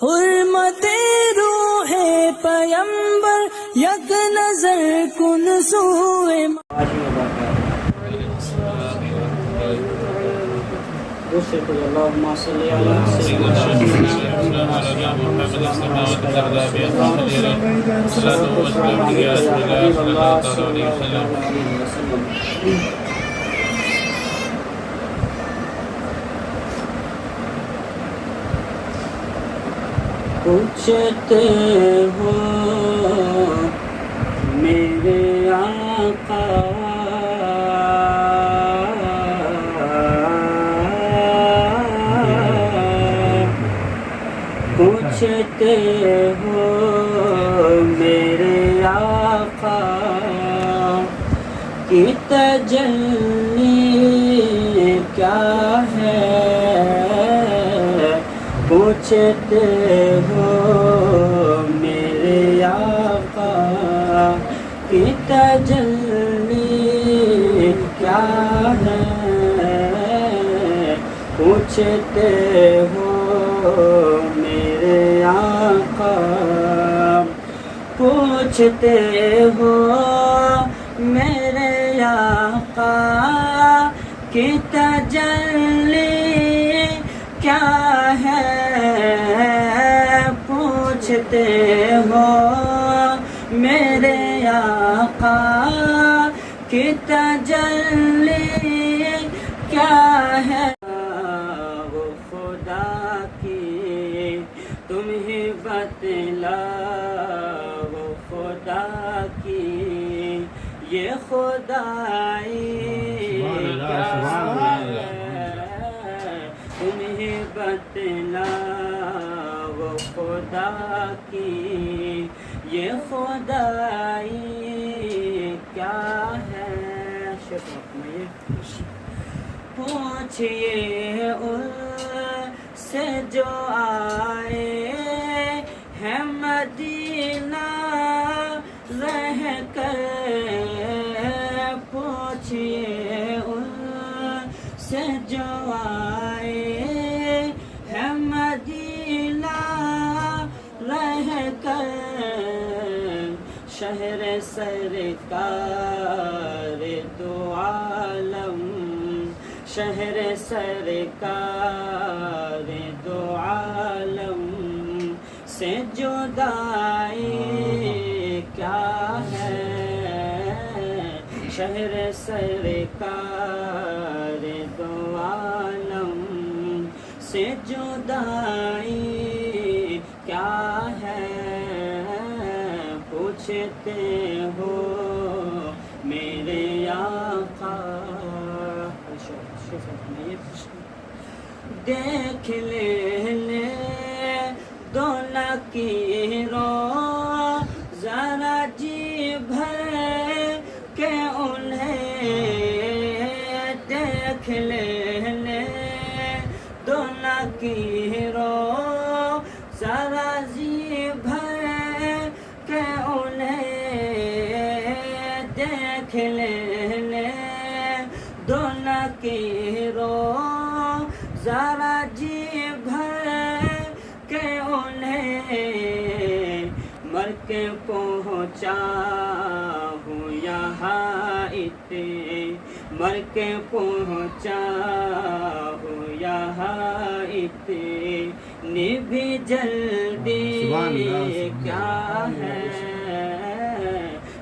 حرمت روح پیمبر یک نظر کن سوئے اللهم صل على سيدنا محمد پوچھتے ہو میرے آقا پوچھتے ہو میرے آقا کی تجلی کیا ہے پوچھتے ہو میرے آقا کی تجلی کیا ہے پوچھتے ہو میرے آقا پوچھتے ہو میرے آقا کی تجلی کیا ہے پوچھتے ہو میرے آقا کی تجلی کیا ہے وہ خدا کی تمہیں بتلاؤ خدا کی یہ خدائی کیا ہے تمہیں بتلاؤ خدا کی یہ خدائی کیا ہے پوچھئے ان سے جو آئے ہیں مدینہ رہ کر پوچھئے ان سے جو آئے ہیں مدینہ رہ کر شہر سرکار دو عالم شہر سرکار دو عالم سے جدائی کیا ہے شہر سرکار دو عالم سے جدائی کیا ہے پوچھتے ہو میرے آقا دیکھ لے دو لکیروں ذرا جی بھر کے انہیں دیکھ لے دو لکیروں ذرا جی بھر کے انہیں دیکھ لے دو لکیروں ذرا جی بھر کے انہیں مر کے پہنچا ہوں یہاں مر کے پہنچا ہوں یہاں اتنی بھی جلدی کیا ہے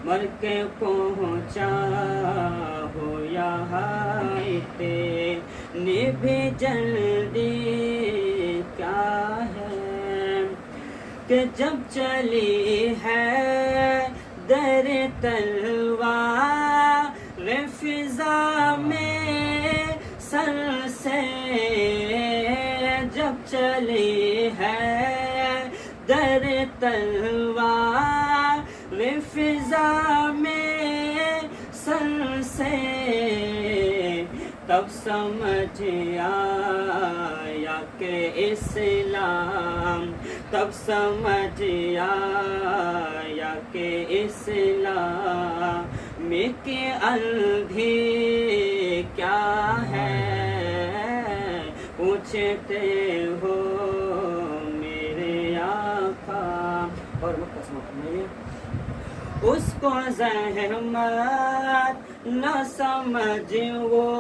مر کے پہنچا ہو یہاں اتنی بھی جلدی کیا ہے کہ جب چلی ہے در تلوار فضا میں سر سے جب چلی ہے در تلوار فضا میں سر سے تب سمجھ آیا کہ اسلام تب سمجھ آیا کہ اسلام میں کی اندھی کیا ہے پوچھتے ہو میرے اور مکہ سماعت فرمائیے اس کو زحمت نہ سمجھ وہ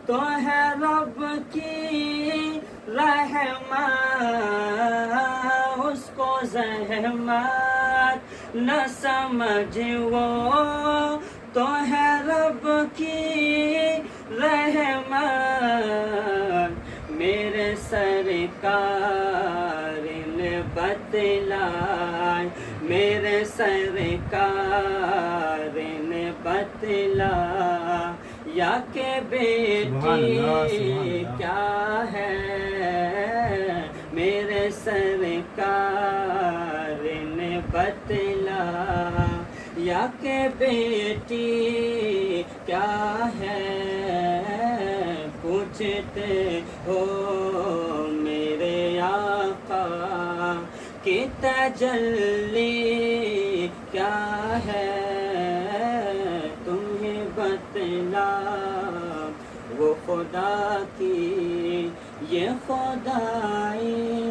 تو ہے رب کی رحمت اس کو زحمت نہ سمجھ وہ تو ہے رب کی رحمت میرے سرکار نے بتلائے میرے سرکار نے بتلایا کہ بیٹی کیا ہے میرے سرکار نے بتلایا کہ بیٹی کیا ہے پوچھتے ہو میرے آقا کی تجلی کیا ہے تمہیں بتلا وہ خدا کی یہ خدائی